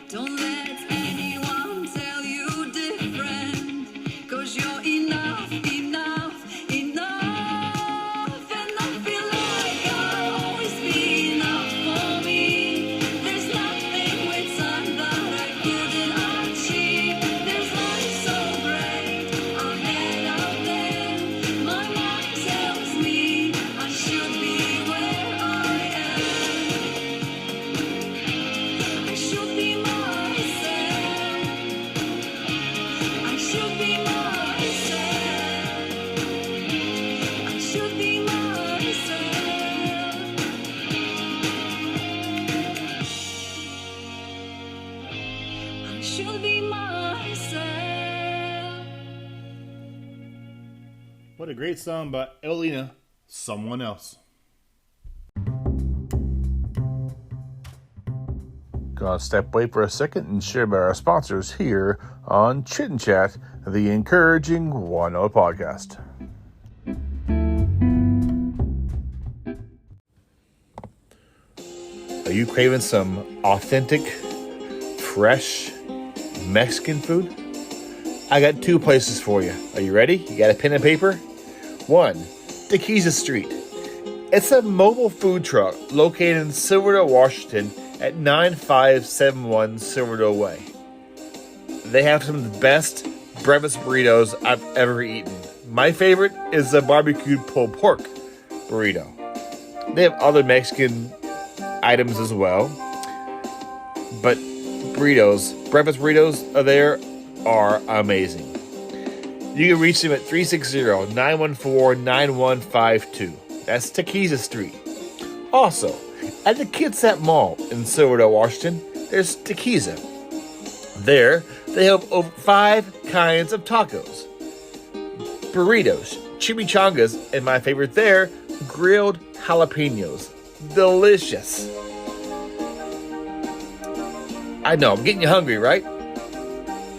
Don't let anyone tell you different, 'cause you're enough, enough, enough. And I feel like I'll always be enough for me. There's nothing with time that I couldn't achieve. There's life so great ahead out there. My mind tells me I should be where I am. I should be myself. I should be myself. I should be myself. I should be myself. What a great song by Ewelina, Someone Else. Gonna step away for a second and share about our sponsors here on Chit Chat, the Encouraging 1-0 podcast. Are you craving some authentic, fresh Mexican food? I got two places for you. Are you ready? You got a pen and paper? One, Tequila Street. It's a mobile food truck located in Silverdale, Washington at 9571 Silverdale Way. They have some of the best breakfast burritos I've ever eaten. My favorite is the barbecued pulled pork burrito. They have other Mexican items as well, but breakfast burritos are amazing. You can reach them at 360-914-9152. That's Tequila Street. Also, at the Kitsap Mall in Silverdale, Washington, there's Tequila. There, they have over 5 kinds of tacos, burritos, chimichangas, and my favorite there, grilled jalapenos. Delicious. I know, I'm getting you hungry, right?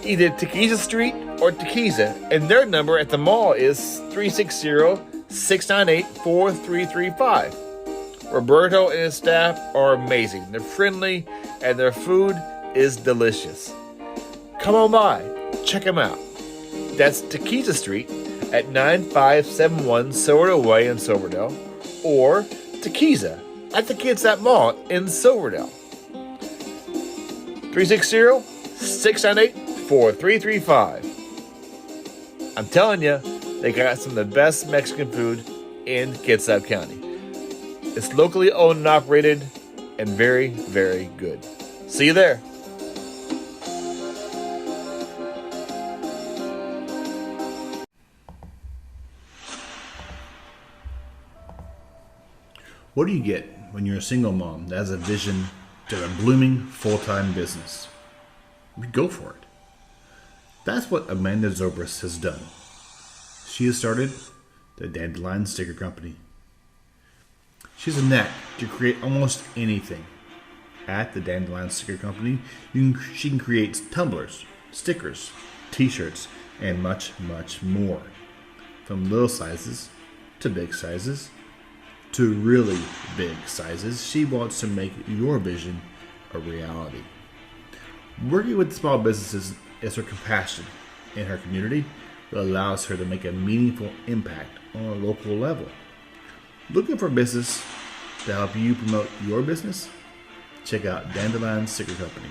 Either Tequila Street or Tequila, and their number at the mall is 360-698-4335. Roberto and his staff are amazing. They're friendly, and their food is delicious. Come on by, check them out. That's Tequila Street at 9571 Silverdale Way in Silverdale, or Tequila at the Kitsap Mall in Silverdale. 360-698-4335. I'm telling you, they got some of the best Mexican food in Kitsap County. It's locally owned and operated and very, very good. See you there. What do you get when you're a single mom that has a vision to a blooming full-time business? Go for it. That's what Amanda Zobrist has done. She has started the Dandelion Sticker Company. She has a knack to create almost anything. At the Dandelion Sticker Company, she can create tumblers, stickers, t-shirts, and much, much more. From little sizes to big sizes to really big sizes, she wants to make your vision a reality. Working with small businesses is her compassion in her community that allows her to make a meaningful impact on a local level. Looking for business to help you promote your business? Check out Dandelion Sticker Company.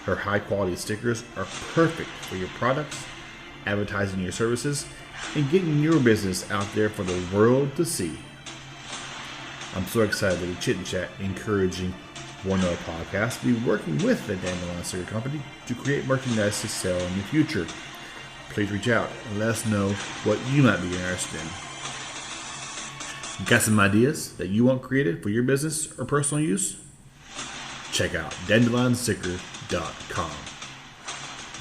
Her high quality stickers are perfect for your products, advertising your services, and getting your business out there for the world to see. I'm so excited that Chit and Chat, encouraging one other podcast, to be working with the Dandelion Sticker Company to create merchandise to sell in the future. Please reach out and let us know what you might be interested in. Got some ideas that you want created for your business or personal use? Check out dandelionsticker.com.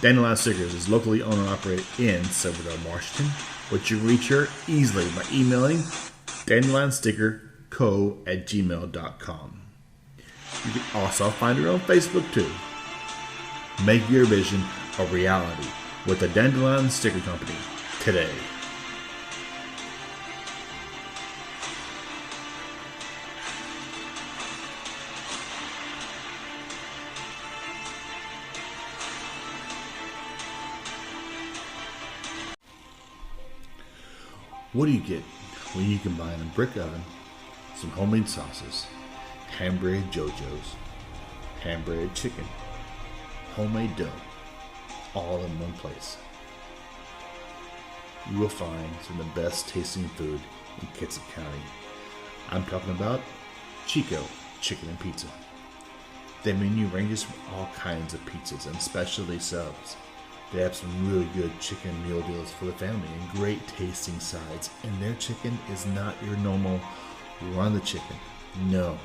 Dandelion Stickers is locally owned and operated in Silverdale, Washington, but you can reach her easily by emailing dandelionsticker.co@gmail.com. You can also find her on Facebook too. Make your vision a reality with the Dandelion Sticker Company today. What do you get when you combine a brick oven, some homemade sauces, hand-breaded JoJo's, hand-breaded chicken, homemade dough, all in one place? You will find some of the best tasting food in Kitsap County. I'm talking about Chico Chicken and Pizza. Their menu ranges from all kinds of pizzas and specialty subs. They have some really good chicken meal deals for the family and great tasting sides. And their chicken is not your normal run the chicken. No.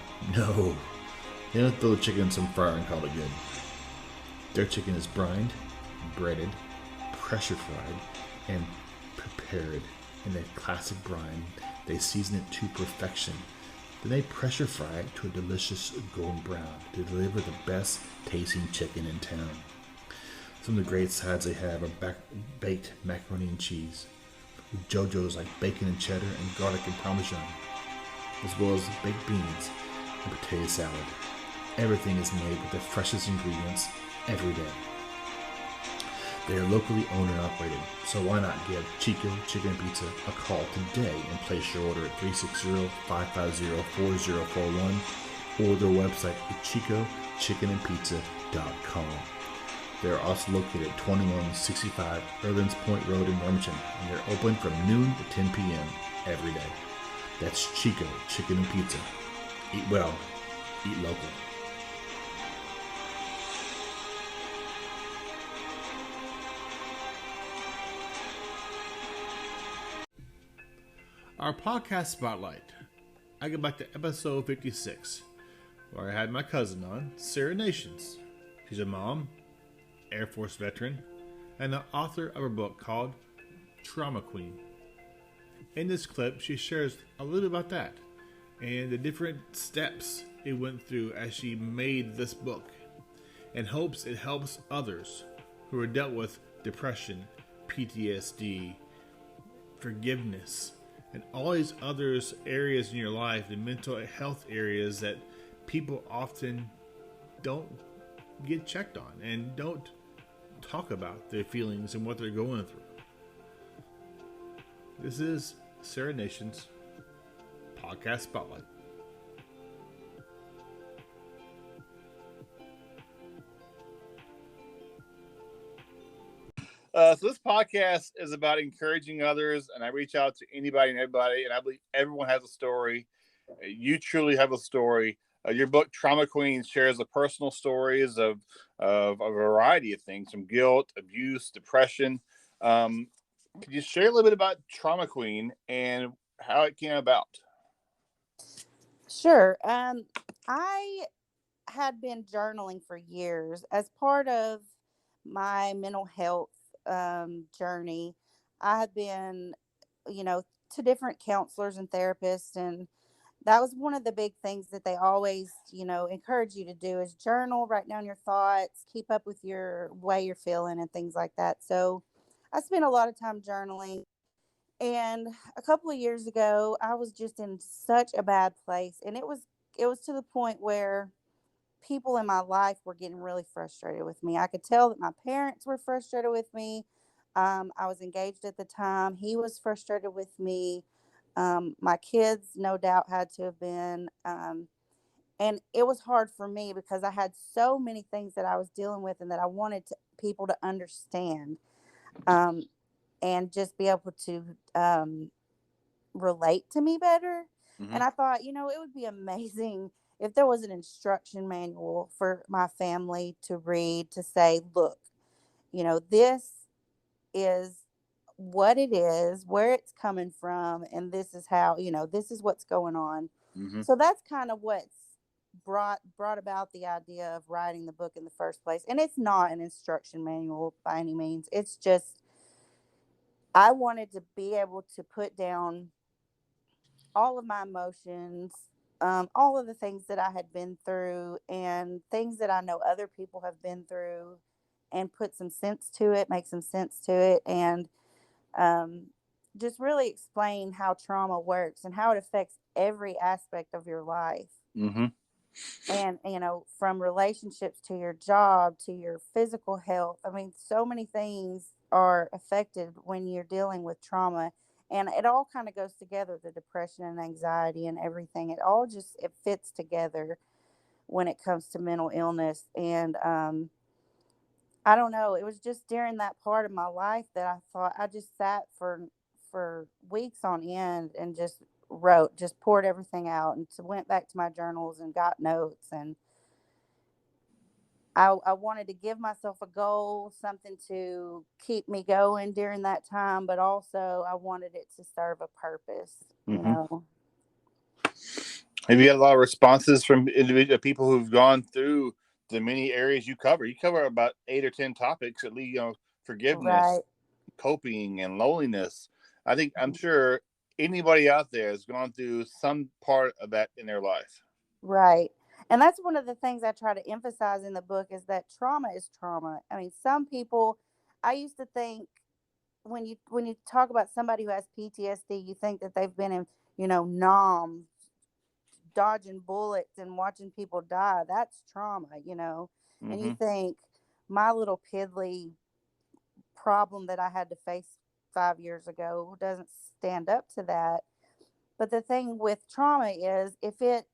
They don't throw the chicken in some fryer and call it good. Their chicken is brined, breaded, pressure fried, and prepared in a classic brine. They season it to perfection. Then they pressure fry it to a delicious golden brown to deliver the best tasting chicken in town. Some of the great sides they have are baked macaroni and cheese, with JoJo's like bacon and cheddar and garlic and parmesan, as well as baked beans and potato salad. Everything is made with the freshest ingredients every day. They are locally owned and operated, so why not give Chico Chicken and Pizza a call today and place your order at 360-550-4041 or their website at chicochickenandpizza.com. They are also located at 2165 Irvins Point Road in Wilmington, and they're open from noon to 10 p.m. every day. That's Chico Chicken and Pizza. Eat well, eat local. Our podcast spotlight. I go back to episode 56, where I had my cousin on, Sarah Nations. She's a mom, Air Force veteran, and the author of a book called Trauma Queen. In this clip, she shares a little about that and the different steps it went through as she made this book, and hopes it helps others who are dealt with depression, PTSD, forgiveness, and all these other areas in your life, the mental health areas that people often don't get checked on and don't talk about their feelings and what they're going through. This is Sarah Nations Podcast Spotlight. So this podcast is about encouraging others, and I reach out to anybody and everybody, and I believe everyone has a story. You truly have a story. Your book, Trauma Queen, shares the personal stories of a variety of things, from guilt, abuse, depression. Could you share a little bit about Trauma Queen and how it came about? Sure. I had been journaling for years as part of my mental health journey. I had been, to different counselors and therapists, and that was one of the big things that they always, encourage you to do is journal, write down your thoughts, keep up with your way you're feeling and things like that. So I spent a lot of time journaling, And a couple of years ago, I was just in such a bad place, and it was to the point where people in my life were getting really frustrated with me. I could tell that my parents were frustrated with me. I was engaged at the time. He was frustrated with me. My kids, no doubt, had to have been. And it was hard for me because I had so many things that I was dealing with and that I wanted people to understand, um, and just be able to relate to me better. Mm-hmm. And I thought, it would be amazing if there was an instruction manual for my family to read to say, look, this is what it is, where it's coming from, and this is how, this is what's going on. Mm-hmm. So that's kind of what's brought about the idea of writing the book in the first place. And it's not an instruction manual by any means. It's just I wanted to be able to put down all of my emotions, all of the things that I had been through, and things that I know other people have been through, and put some sense to it, make some sense to it, and um, just really explain how trauma works and how it affects every aspect of your life. Mm-hmm. And, from relationships to your job to your physical health. I mean, so many things are affected when you're dealing with trauma. And it all kind of goes together, the depression and anxiety and everything. It fits together when it comes to mental illness. And I don't know, it was just during that part of my life that I thought I just sat for weeks on end and just wrote, just poured everything out, and went back to my journals and got notes. And I wanted to give myself a goal, something to keep me going during that time, but also I wanted it to serve a purpose, Mm-hmm. Have you had a lot of responses from individual people who've gone through the many areas you cover? You cover about 8 or 10 topics, at least, forgiveness, Right. coping, and loneliness. I'm sure anybody out there has gone through some part of that in their life. Right. And that's one of the things I try to emphasize in the book, is that trauma is trauma. I mean, some people, I used to think, when you talk about somebody who has PTSD, you think that they've been in, Nam, dodging bullets and watching people die. That's trauma. And you Mm-hmm. think my little piddly problem that I had to face 5 years ago doesn't stand up to that. But the thing with trauma is, if it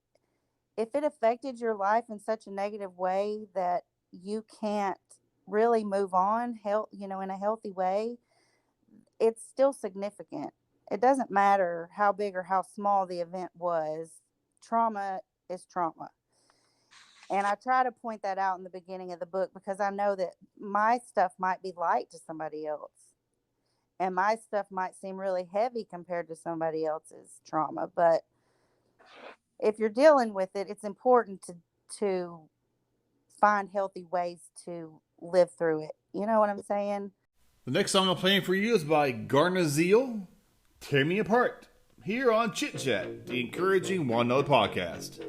affected your life in such a negative way that you can't really move on, in a healthy way, it's still significant. It doesn't matter how big or how small the event was. Trauma is trauma. And I try to point that out in the beginning of the book, because I know that my stuff might be light to somebody else. And my stuff might seem really heavy compared to somebody else's trauma. But if you're dealing with it, it's important to find healthy ways to live through it. You know what I'm saying? The next song I'm playing for you is by Garnazeal, Tear Me Apart, here on Chit Chat, the encouraging one another podcast.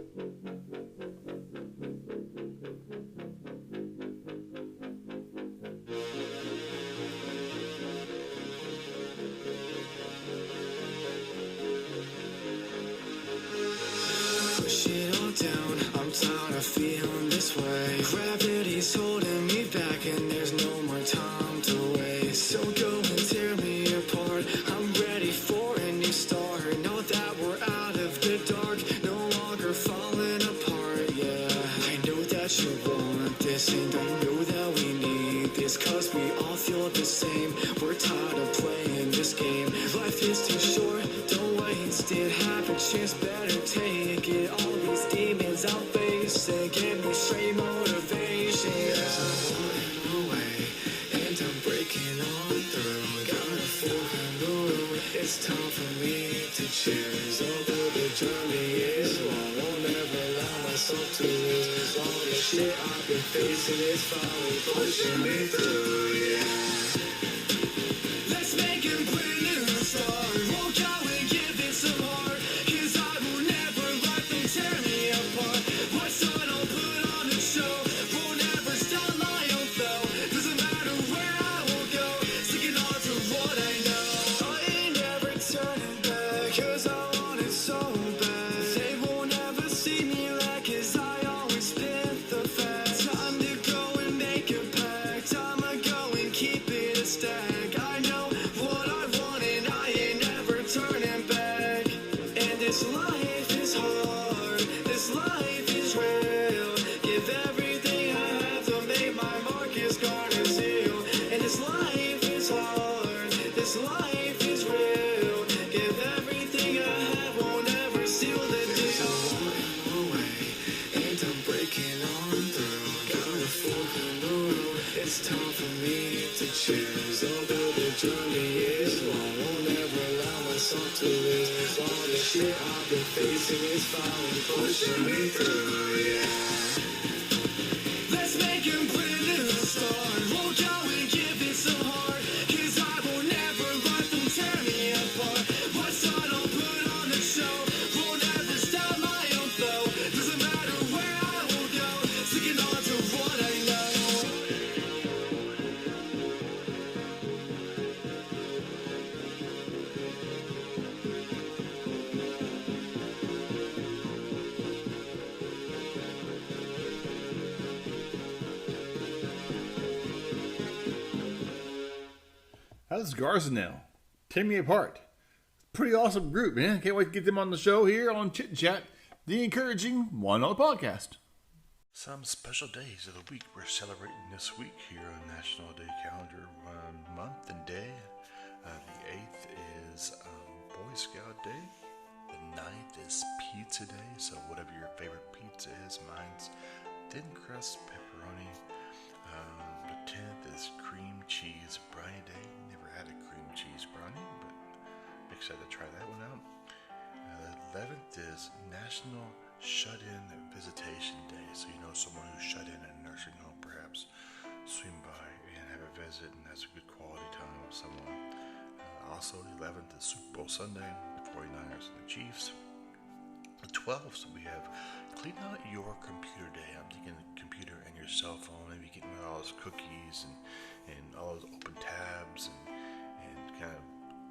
Push it all down, I'm tired of feeling this way. Gravity's holding me back and there's no more time to waste. So go and tear me apart, I'm ready for a new start. Know that we're out of the dark, no longer falling apart, yeah. I know that you want this and I know that we need this, cause we all feel the same. We're tired of playing this game. Life is too short, don't waste it. Have a chance, better take it. All these demons I'll face and give me straight motivation. I'm running away and I'm breaking on through. Gotta feel new. It's time for me to choose. Although the journey is long, I'll never allow myself to lose. All the shit I've been facing is finally pushing me through, yeah. Let's make a brand new start. Walk out and give it some heart, cause I will never let them tear me apart. What's on, I'll put on a show. Won't ever stop my own flow. Doesn't matter where I will go, sticking on to what I know. I ain't never shares. Although the journey is long, won't ever allow myself to lose. All the shit I've been facing is finally pushing me through, yeah. Let's make him put it in the start. We'll go and give it some heart, 'cause I will never let them tear me apart. What's on, I'll put on the show. Won't ever stop my own flow. Doesn't matter where I will go, sticking on to what I know. How's Garzanel? Tear Me Apart. Pretty awesome group, man. Can't wait to get them on the show here on Chit Chat, the encouraging one on the podcast. Some special days of the week we're celebrating this week here on National Day Calendar month and day. The 8th is Boy Scout Day. The 9th is Pizza Day, so whatever your favorite pizza is, mine's thin crust pepperoni. The 10th is Cream Cheese Brownie Day. Never had a cream cheese brownie, but I'm excited to try that one out. The 11th is National Shut-In Visitation Day. So you know someone who's shut in a nursing home, perhaps swing by and have a visit, and that's a good quality time with someone. Also, the 11th is Super Bowl Sunday, the 49ers and the Chiefs. The 12th, we have Clean Out Your Computer Day. I'm thinking computer and your cell phone, maybe getting rid of all those cookies and all those open tabs and kind of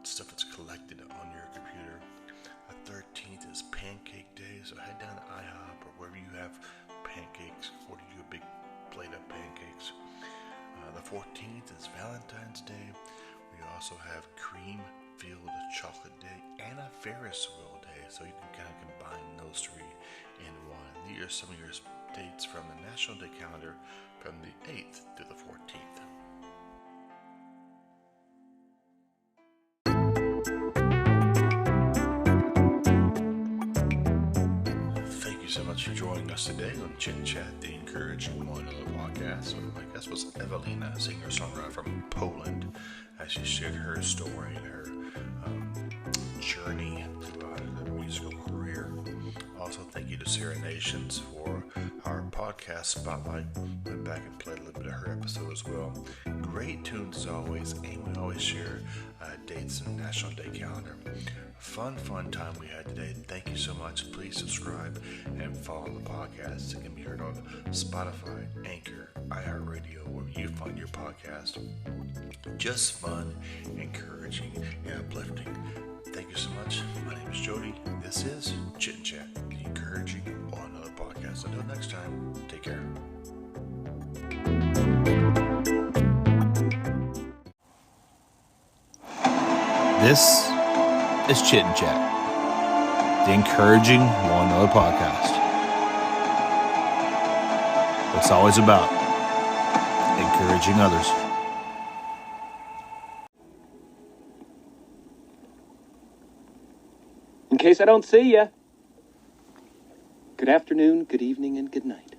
stuff that's collected on your computer. The 13th is Pancake Day, so head down to IHOP or wherever you have pancakes, order you a big plate of pancakes. The 14th is Valentine's Day. We also have Cream-Filled Chocolate Day and a Ferris Wheel Day, so you can kind of combine those three in one. These are some of your dates from the National Day Calendar from the 8th to the 14th. Thank you so much for joining us today on Chit Chat, the encouraging one of the podcast. My guest was Ewelina, singer-songwriter from Poland, as she shared her story and her journey throughout her musical career. Also, thank you to Sarah Nations for our podcast spotlight. Went back and played a little bit of her episode as well. Great tunes as always, and we always share dates in the National Day Calendar. Fun time we had today. Thank you so much. Please subscribe and follow the podcast. It can be heard on Spotify, Anchor, iHeartRadio, wherever you find your podcast. Just fun, encouraging, and uplifting. Thank you so much. My name is Jody. This is Chit Chat, the encouraging on another podcast. Until next time, take care. This is Chit and Chat, the encouraging one another podcast. It's always about encouraging others. In case I don't see ya, good afternoon, good evening, and good night.